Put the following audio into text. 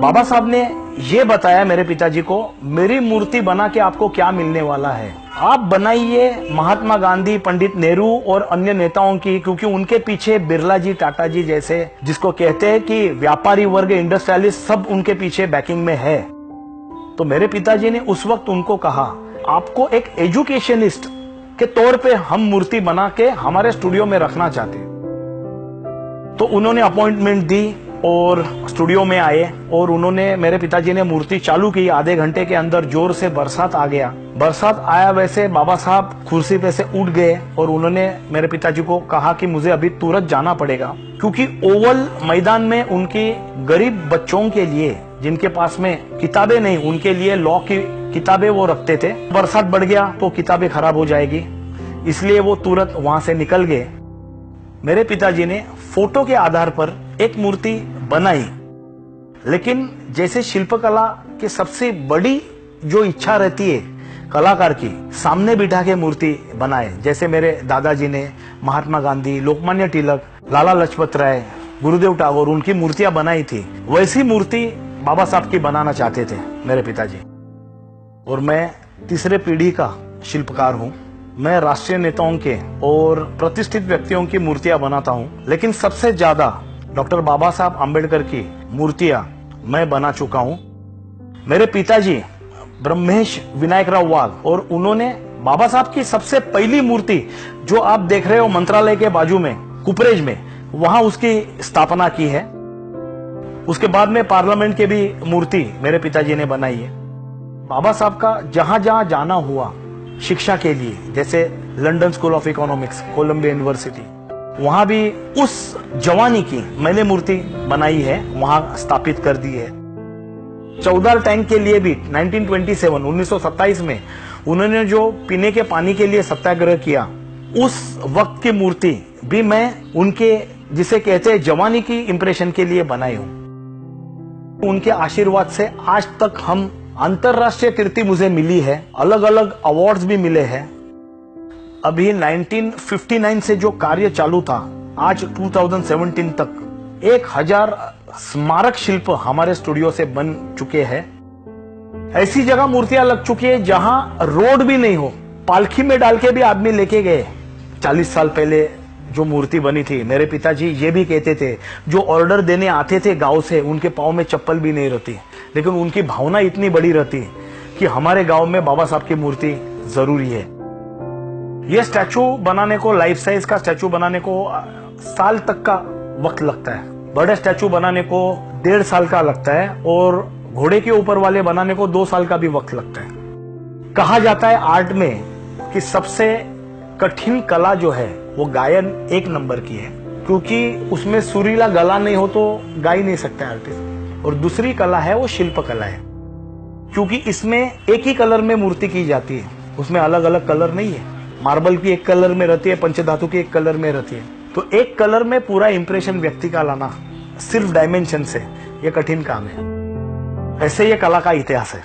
बाबा साहब ने ये बताया मेरे पिताजी को, मेरी मूर्ति बना के आपको क्या मिलने वाला है, आप बनाइए महात्मा गांधी, पंडित नेहरू और अन्य नेताओं की, क्योंकि उनके पीछे बिरला जी, टाटा जी जैसे, जिसको कहते हैं कि व्यापारी वर्ग, इंडस्ट्रियलिस्ट, सब उनके पीछे बैकिंग में है। तो मेरे पिताजी ने उस वक्त उनको कहा, आपको एक एजुकेशनिस्ट के तौर पे हम मूर्ति बना के हमारे स्टूडियो में रखना चाहते हैं। तो उन्होंने अपॉइंटमेंट दी और स्टूडियो में आए और उन्होंने, मेरे पिताजी ने मूर्ति चालू की। आधे घंटे के अंदर जोर से बरसात आ गया। बरसात आया वैसे बाबा साहब कुर्सी पे से उठ गए और उन्होंने मेरे पिताजी को कहा कि मुझे अभी तुरंत जाना पड़ेगा, क्योंकि ओवल मैदान में उनकी गरीब बच्चों के लिए, जिनके पास में किताबें नहीं, उनके लिए लॉ की किताबें वो रखते थे। बरसात बढ़ गया तो किताबें खराब हो जाएगी, इसलिए वो तुरंत वहां से निकल गए। मेरे पिताजी ने फोटो के आधार पर एक मूर्ति बनाई, लेकिन जैसे शिल्पकला की सबसे बड़ी जो इच्छा रहती है कलाकार की, सामने बिठा के मूर्ति बनाए। जैसे मेरे दादाजी ने महात्मा गांधी, लोकमान्य तिलक, लाला लाजपत राय, गुरुदेव टैगोर, उनकी मूर्तियां बनाई थी, वैसी मूर्ति बाबा साहब की बनाना चाहते थे मेरे पिताजी। और मैं तीसरे पीढ़ी का शिल्पकार हूं। मैं राष्ट्रीय नेताओं के और प्रतिष्ठित व्यक्तियों की मूर्तियां बनाता हूं, लेकिन सबसे ज्यादा डॉक्टर बाबा साहब आंबेडकर की मूर्तियां मैं बना चुका हूं। मेरे पिताजी ब्रह्मेश विनायकराव वाघ, और उन्होंने बाबा साहब की सबसे पहली मूर्ति जो आप देख रहे हो मंत्रालय के बाजू में, कुपरेज में, वहां उसकी स्थापना की है। उसके बाद में पार्लियामेंट की भी मूर्ति मेरे पिताजी ने बनाई है। बाबा साहब का जहां जहां जाना हुआ शिक्षा के लिए, जैसे London school of economics, Columbia university, वहां भी उस जवानी की मैंने मूर्ति बनाई है, वहां स्थापित कर दी है। चौदार टैंक के लिए भी 1927 में उन्होंने जो पीने के पानी के लिए सत्याग्रह किया, उस वक्त की मूर्ति भी मैं उनके, जिसे कहते हैं जवानी की इंप्रेशन के लिए बनाई हूं। उनके आशीर्वाद से आज तक हम, अंतरराष्ट्रीय कीर्ति मुझे मिली है, अलग अलग अवार्ड्स भी मिले हैं। अभी 1959 से जो कार्य चालू था, आज 2017 तक 1000 स्मारक शिल्प हमारे स्टूडियो से बन चुके हैं। ऐसी जगह मूर्तियां लग चुकी है जहां रोड भी नहीं हो, पालखी में डाल के भी आदमी लेके गए। 40 साल पहले जो मूर्ति बनी थी, मेरे पिताजी ये भी कहते थे, जो ऑर्डर देने आते थे गांव से, उनके पांव में चप्पल भी नहीं रहती, लेकिन उनकी भावना इतनी बड़ी रहती कि हमारे गांव में बाबा साहब की मूर्ति जरूरी है। ये स्टैचू बनाने को, लाइफ साइज का स्टैचू बनाने को साल तक का वक्त लगता है। बड़े स्टैचू बनाने को 1.5 साल का लगता है, और घोड़े के ऊपर वाले बनाने को 2 साल का भी वक्त लगता है। कहा जाता है आर्ट में कि सबसे कठिन कला जो है वो गायन 1 नंबर की है, क्योंकि उसमें सुरीला गला नहीं हो तो गा ही नहीं सकता आर्टिस्ट। और दूसरी कला है वो शिल्प कला है, क्योंकि इसमें एक ही कलर में मूर्ति की जाती है, उसमें अलग अलग कलर नहीं है। मार्बल की एक कलर में रहती है, पंचधातु की एक कलर में रहती है, तो एक कलर में पूरा इंप्रेशन व्यक्ति का लाना सिर्फ डायमेंशन से, ये कठिन काम है। ऐसे ये कला का इतिहास है।